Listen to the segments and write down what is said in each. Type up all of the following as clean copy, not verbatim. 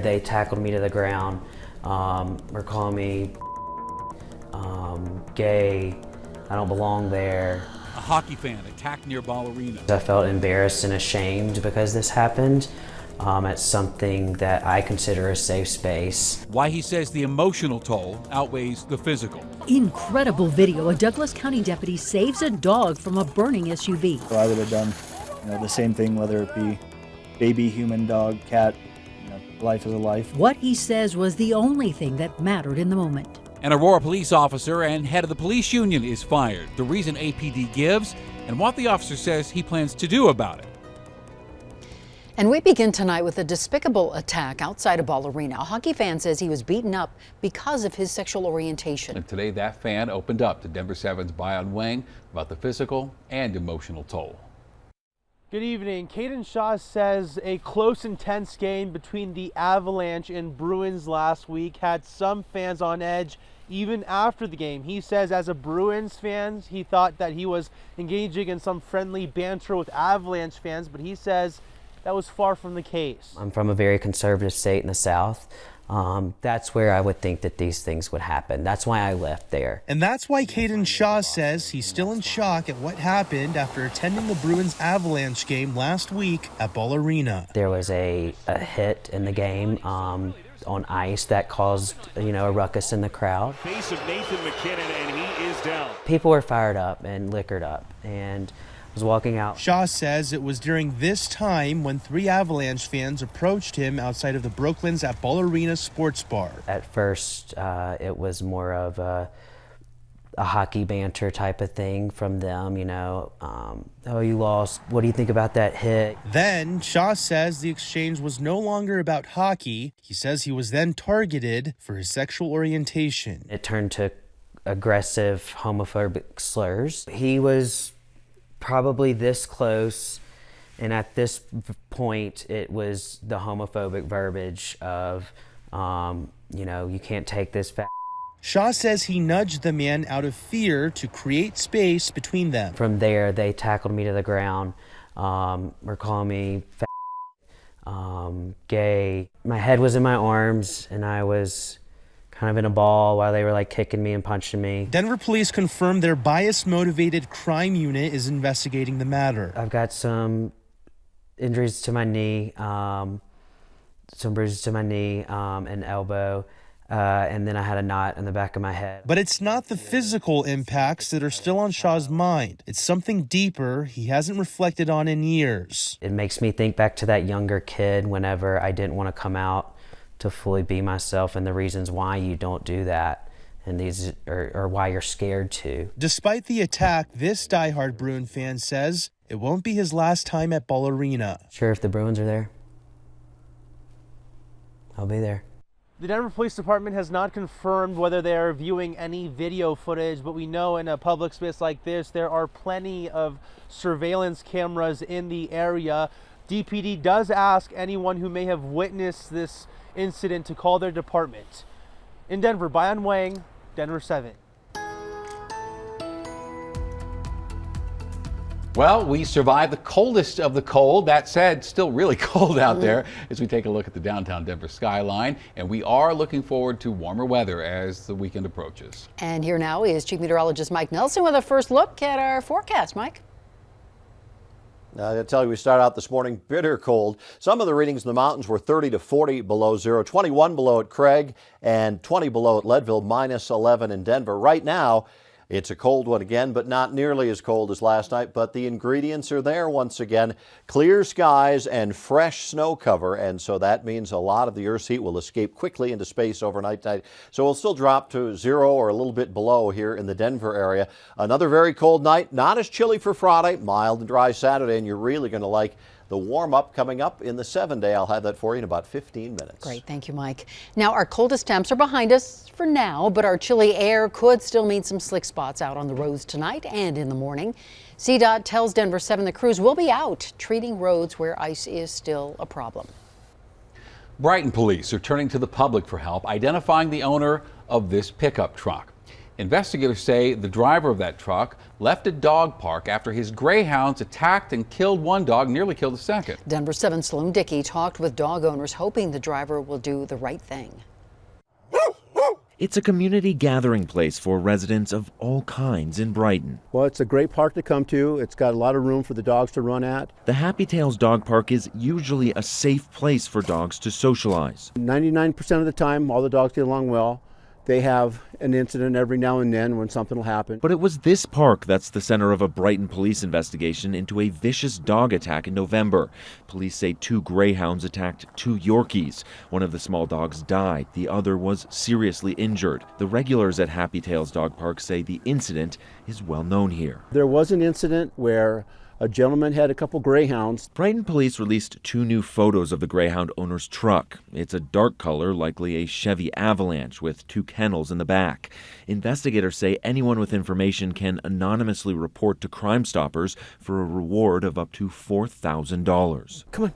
they tackled me to the ground, were calling me gay, I don't belong there. A hockey fan attacked near Ball Arena. I felt embarrassed and ashamed because this happened. It's something that I consider a safe space. Why he says the emotional toll outweighs the physical. Incredible video. A Douglas County deputy saves a dog from a burning SUV. So I would have done the same thing, whether it be baby, human, dog, cat. Life is a life. What he says was the only thing that mattered in the moment. An Aurora police officer and head of the police union is fired. The reason APD gives and what the officer says he plans to do about it. And we begin tonight with a despicable attack outside of Ball Arena. A hockey fan says he was beaten up because of his sexual orientation. And today that fan opened up to Denver 7's BAYAN about the physical and emotional toll. Good evening. Caden Shaw says a close, intense game between the Avalanche and Bruins last week had some fans on edge even after the game. He says as a Bruins fan, he thought that he was engaging in some friendly banter with Avalanche fans, but he says that was far from the case. I'm from a very conservative state in the South. That's where I would think that these things would happen. That's why I left there. And that's why Caden Shaw says he's still in shock at what happened after attending the Bruins Avalanche game last week at Ball Arena. There was a hit in the game on ice that caused, a ruckus in the crowd. Face of Nathan McKinnon, and he is down. People were fired up and liquored up, and was walking out. Shaw says it was during this time when 3 Avalanche fans approached him outside of the Brooklands at Ball Arena Sports Bar. At first, it was more of a hockey banter type of thing from them, oh, you lost. What do you think about that hit? Then, Shaw says the exchange was no longer about hockey. He says he was then targeted for his sexual orientation. It turned to aggressive homophobic slurs. He was probably this close, and at this point it was the homophobic verbiage of you can't take this fat. Shaw says he nudged the man out of fear to create space between them. From there they tackled me to the ground, were calling me fat, gay. My head was in my arms and I was kind of in a ball while they were kicking me and punching me. Denver police confirmed their bias-motivated crime unit is investigating the matter. I've got some injuries to my knee, some bruises to my knee and elbow, and then I had a knot in the back of my head. But it's not the physical impacts that are still on Shaw's mind. It's something deeper he hasn't reflected on in years. It makes me think back to that younger kid whenever I didn't want to come out to fully be myself, and the reasons why you don't do that, and these or why you're scared to. Despite the attack, this diehard Bruin fan says it won't be his last time at Ball Arena. Sure, if the Bruins are there, I'll be there. The Denver Police Department has not confirmed whether they are viewing any video footage, but we know in a public space like this, there are plenty of surveillance cameras in the area. DPD does ask anyone who may have witnessed this incident to call their department. In Denver, Bayan Wang, Denver 7. Well, we survived the coldest of the cold. That said, still really cold out there as we take a look at the downtown Denver skyline. And we are looking forward to warmer weather as the weekend approaches. And here now is Chief Meteorologist Mike Nelson with a first look at our forecast. Mike? I tell you, we start out this morning bitter cold. Some of the readings in the mountains were 30 to 40 below zero, 21 below at Craig, and 20 below at Leadville, minus 11 in Denver. Right now, it's a cold one again, but not nearly as cold as last night. But the ingredients are there once again. Clear skies and fresh snow cover. And so that means a lot of the Earth's heat will escape quickly into space overnight. So we'll still drop to 0 or a little bit below here in the Denver area. Another very cold night. Not as chilly for Friday. Mild and dry Saturday. And you're really going to like the warm-up coming up in the 7-day. I'll have that for you in about 15 minutes. Great, thank you, Mike. Now, our coldest temps are behind us for now, but our chilly air could still mean some slick spots out on the roads tonight and in the morning. CDOT tells Denver 7 the crews will be out treating roads where ice is still a problem. Brighton police are turning to the public for help identifying the owner of this pickup truck. Investigators say the driver of that truck left a dog park after his greyhounds attacked and killed one dog, nearly killed the second. Denver 7's Sloan Dickey talked with dog owners, hoping the driver will do the right thing. It's a community gathering place for residents of all kinds in Brighton. Well, it's a great park to come to. It's got a lot of room for the dogs to run at. The Happy Tails Dog Park is usually a safe place for dogs to socialize. 99% of the time, all the dogs get along well. They have an incident every now and then when something will happen. But it was this park that's the center of a Brighton police investigation into a vicious dog attack in November. Police say 2 greyhounds attacked 2 Yorkies. One of the small dogs died. The other was seriously injured. The regulars at Happy Tails Dog Park say the incident is well known here. There was an incident where a gentleman had a couple greyhounds. Brighton police released 2 new photos of the greyhound owner's truck. It's a dark color, likely a Chevy Avalanche, with 2 kennels in the back. Investigators say anyone with information can anonymously report to Crime Stoppers for a reward of up to $4,000. Come on.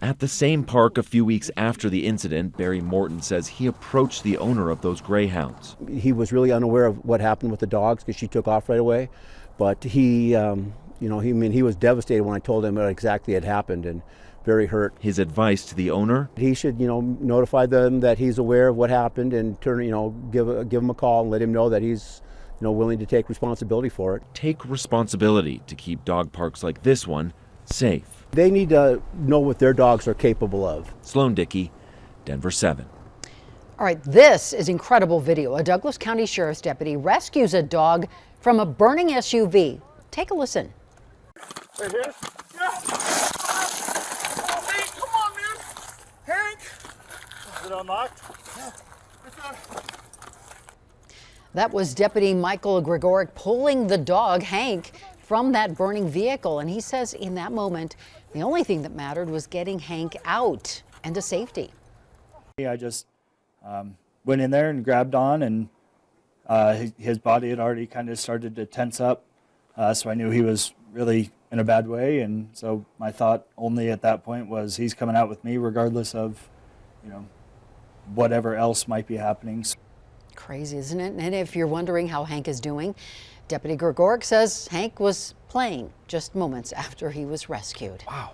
At the same park a few weeks after the incident, Barry Morton says he approached the owner of those greyhounds. He was really unaware of what happened with the dogs because she took off right away. But he was devastated when I told him what exactly had happened and very hurt. His advice to the owner? He should, notify them that he's aware of what happened and give him a call and let him know that he's, willing to take responsibility for it. Take responsibility to keep dog parks like this one safe. They need to know what their dogs are capable of. Sloan Dickey, Denver 7. All right, this is incredible video. A Douglas County Sheriff's deputy rescues a dog from a burning SUV. Take a listen. Right here? Yeah. Oh, Hank, come on, man. Hank. Is it unlocked? Yeah. That was Deputy Michael Gregoric pulling the dog, Hank, from that burning vehicle. And he says in that moment, the only thing that mattered was getting Hank out and to safety. I just went in there and grabbed on, and his body had already kind of started to tense up. So I knew he was really in a bad way, and so my thought only at that point was he's coming out with me regardless of, whatever else might be happening. Crazy, isn't it? And if you're wondering how Hank is doing, Deputy Gregoric says Hank was playing just moments after he was rescued. Wow.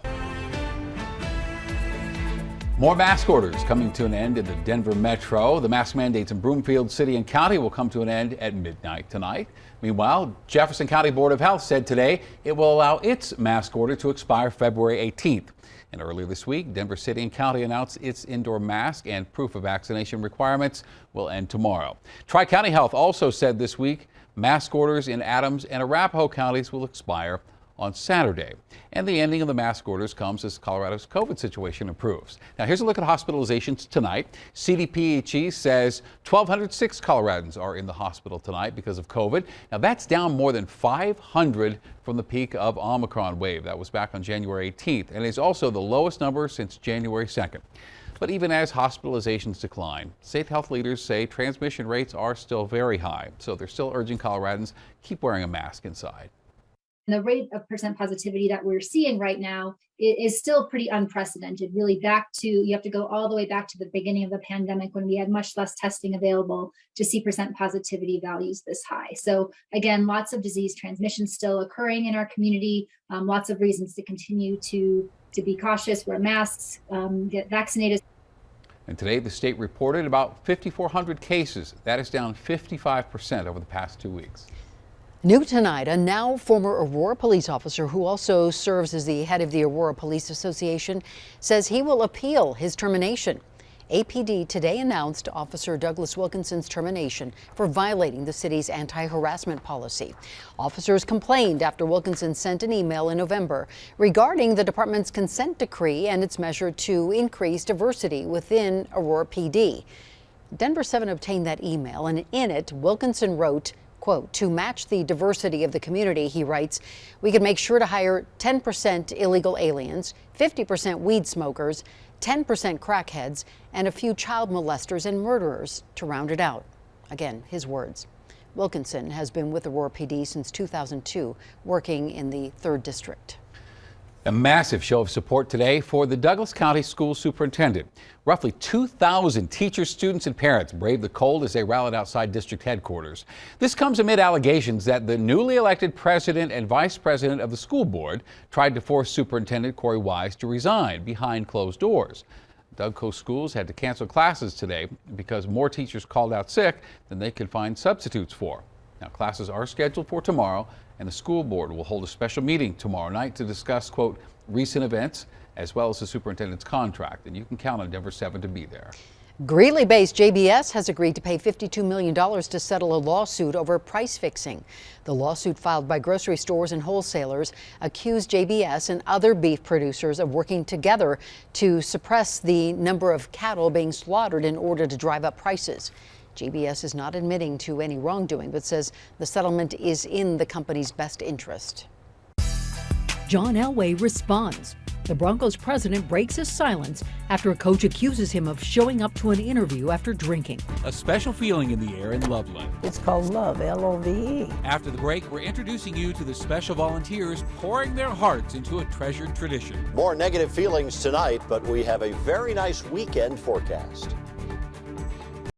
More mask orders coming to an end in the Denver metro. The mask mandates in Broomfield City and County will come to an end at midnight tonight. Meanwhile, Jefferson County Board of Health said today it will allow its mask order to expire February 18th. And earlier this week, Denver City and County announced its indoor mask and proof of vaccination requirements will end tomorrow. Tri-County Health also said this week mask orders in Adams and Arapahoe counties will expire on Saturday. And the ending of the mask orders comes as Colorado's COVID situation improves. Now here's a look at hospitalizations tonight. CDPHE says 1,206 Coloradans are in the hospital tonight because of COVID. Now that's down more than 500 from the peak of Omicron wave. That was back on January 18th and is also the lowest number since January 2nd. But even as hospitalizations decline, state health leaders say transmission rates are still very high. So they're still urging Coloradans keep wearing a mask inside. The rate of percent positivity that we're seeing right now is still pretty unprecedented, really you have to go all the way back to the beginning of the pandemic when we had much less testing available to see percent positivity values this high. So again, lots of disease transmission still occurring in our community, lots of reasons to continue to be cautious, wear masks, get vaccinated. And today the state reported about 5,400 cases. That is down 55% over the past 2 weeks. New tonight, a now former Aurora police officer who also serves as the head of the Aurora Police Association says he will appeal his termination. APD today announced Officer Douglas Wilkinson's termination for violating the city's anti-harassment policy. Officers complained after Wilkinson sent an email in November regarding the department's consent decree and its measure to increase diversity within Aurora PD. Denver 7 obtained that email, and in it, Wilkinson wrote, quote, "To match the diversity of the community," he writes, "we could make sure to hire 10% illegal aliens, 50% weed smokers, 10% crackheads, and a few child molesters and murderers to round it out." Again, his words. Wilkinson has been with Aurora PD since 2002, working in the 3rd District. A massive show of support today for the Douglas County School Superintendent. Roughly 2,000 teachers, students, and parents braved the cold as they rallied outside district headquarters. This comes amid allegations that the newly elected president and vice president of the school board tried to force Superintendent Corey Wise to resign behind closed doors. Dougco schools had to cancel classes today because more teachers called out sick than they could find substitutes for. Now, classes are scheduled for tomorrow, and the school board will hold a special meeting tomorrow night to discuss, quote, recent events as well as the superintendent's contract. And you can count on Denver 7 to be there. Greeley-based JBS has agreed to pay $52 million to settle a lawsuit over price fixing. The lawsuit filed by grocery stores and wholesalers accused JBS and other beef producers of working together to suppress the number of cattle being slaughtered in order to drive up prices. JBS is not admitting to any wrongdoing, but says the settlement is in the company's best interest. John Elway responds. The Broncos president breaks his silence after a coach accuses him of showing up to an interview after drinking. A special feeling in the air in Loveland. It's called love, L-O-V-E. After the break, we're introducing you to the special volunteers pouring their hearts into a treasured tradition. More negative feelings tonight, but we have a very nice weekend forecast.